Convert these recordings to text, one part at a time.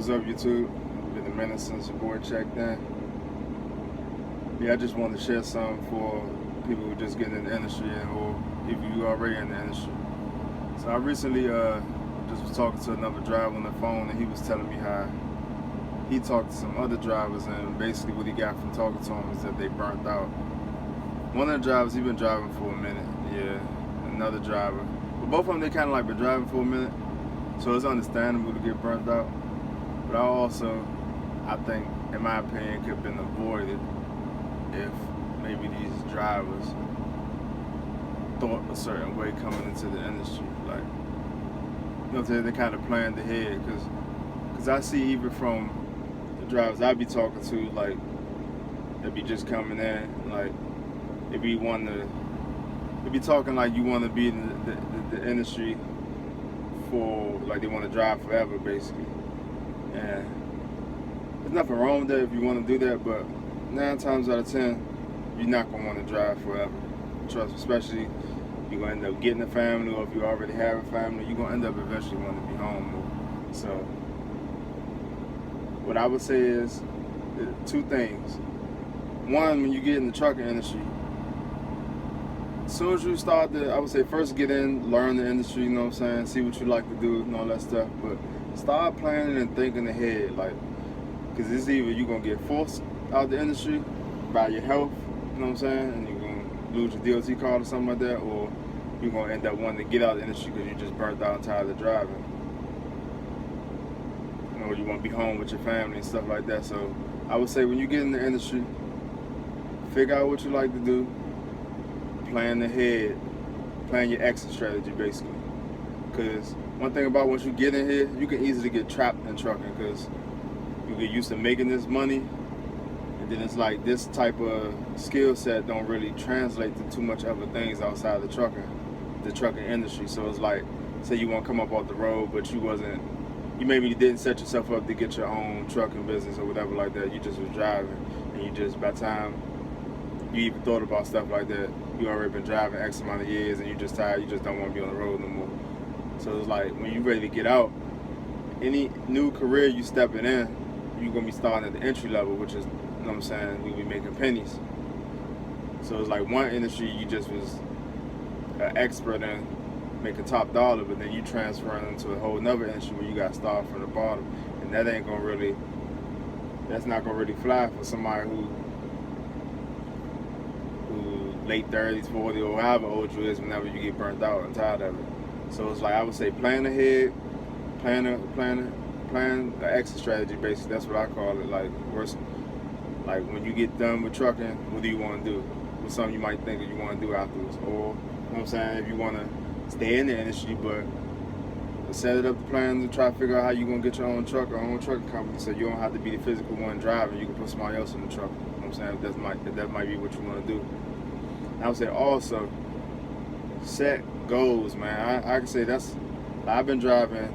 What's up, YouTube? Been a minute since your boy checked in. Yeah, I just wanted to share something for people who just getting in the industry or if you already in the industry. So I recently just was talking to another driver on the phone, and he was telling me how he talked to some other drivers, and basically what he got from talking to them is that they burnt out. One of the drivers, he been driving for a minute, yeah. Another driver, but both of them, they kind of like been driving for a minute, so it's understandable to get burnt out. But I think, in my opinion, could have been avoided if maybe these drivers thought a certain way coming into the industry. Like, you know what I'm saying? They kind of planned ahead, because I see even from the drivers I be talking to, like, they be just coming in, like, they be talking like you want to be in the industry for, like, they want to drive forever, basically. And there's nothing wrong with that if you want to do that, but 9 times out of 10, you're not going to want to drive forever. Trust me, especially you're going to end up getting a family, or if you already have a family, you're going to end up eventually wanting to be home more. So what I would say is 2 things. One, when you get in the trucking industry, as soon as you start I would say first get in, learn the industry, you know what I'm saying, see what you like to do and all that stuff, but start planning and thinking ahead, like, because it's either you're going to get forced out the industry by your health, you know what I'm saying, and you're going to lose your DOT card or something like that, or you're going to end up wanting to get out of the industry because you just burnt out and tired of driving. You know, you want to be home with your family and stuff like that. So I would say when you get in the industry, figure out what you like to do, plan ahead, plan your exit strategy, basically. Because one thing about once you get in here, you can easily get trapped in trucking, because you get used to making this money, and then it's like this type of skill set don't really translate to too much other things outside the trucking industry. So it's like, say you want to come up off the road, but you maybe didn't set yourself up to get your own trucking business or whatever like that. You just was driving, and you just, by the time you even thought about stuff like that, you already been driving X amount of years, and you just tired, you just don't want to be on the road no more. So it's like, when you're ready to get out, any new career you stepping in, you're going to be starting at the entry level, which is, you know what I'm saying, you'll be making pennies. So it's like one industry you just was an expert in, making top dollar, but then you transferring into a whole nother industry where you got to start from the bottom. And that's not going to really fly for somebody who late 30s, 40, or however old you is whenever you get burnt out and tired of it. So it's like, I would say plan ahead, plan the exit strategy, basically. That's what I call it. Like, like when you get done with trucking, what do you want to do? What's something you might think that you want to do afterwards? Or, you know what I'm saying, if you want to stay in the industry, but set it up the plan to try to figure out how you're going to get your own truck or own trucking company, so you don't have to be the physical one driving. You can put somebody else in the truck. You know what I'm saying? If that might be what you want to do. I would say also set goals, man. I can say I've been driving,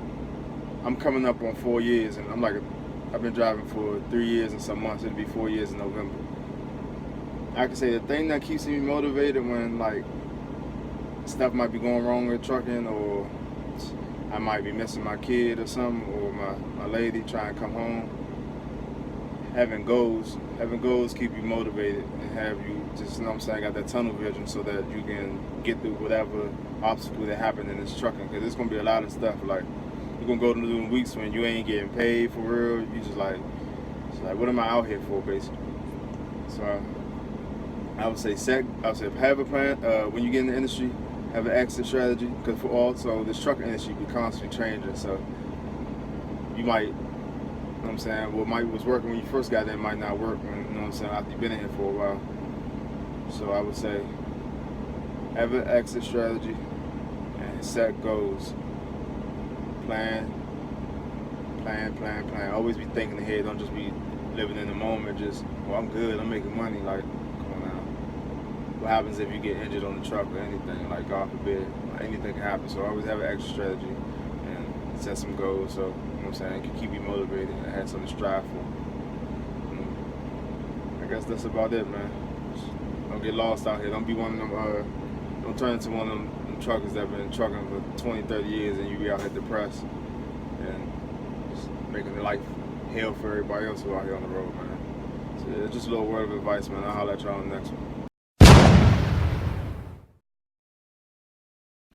I'm coming up on 4 years, and I've been driving for 3 years and some months. It'll be 4 years in November. I can say the thing that keeps me motivated when, like, stuff might be going wrong with trucking, or I might be missing my kid or something, or my lady trying to come home. Having goals keep you motivated, and have you just, you know what I'm saying, got that tunnel vision, so that you can get through whatever obstacle that happened in this trucking. Because there's going to be a lot of stuff, like, you're going to go through weeks when you ain't getting paid for real. You just like, what am I out here for, basically? So I would say have a plan. When you get in the industry, have an exit strategy, because for also this trucking industry be constantly changing. So you might, you know what I'm saying, what was working when you first got in might not work when, you know what I'm saying, after you've been in here for a while. So I would say have an exit strategy and set goals. Plan. Always be thinking ahead. Don't just be living in the moment. Just, well, I'm good, I'm making money. Like, come on now. What happens if you get injured on the truck or anything? Like, God forbid, anything can happen. So always have an exit strategy and set some goals. So, you know what I'm saying, it can keep you motivated and have something to strive for. I guess that's about it, man. Just don't get lost out here. Don't be one of them, don't turn into one of them truckers that have been trucking for 20, 30 years, and you be out here depressed. And just making the life hell for everybody else who out here on the road, man. So it's just a little word of advice, man. I'll holler at y'all on the next one.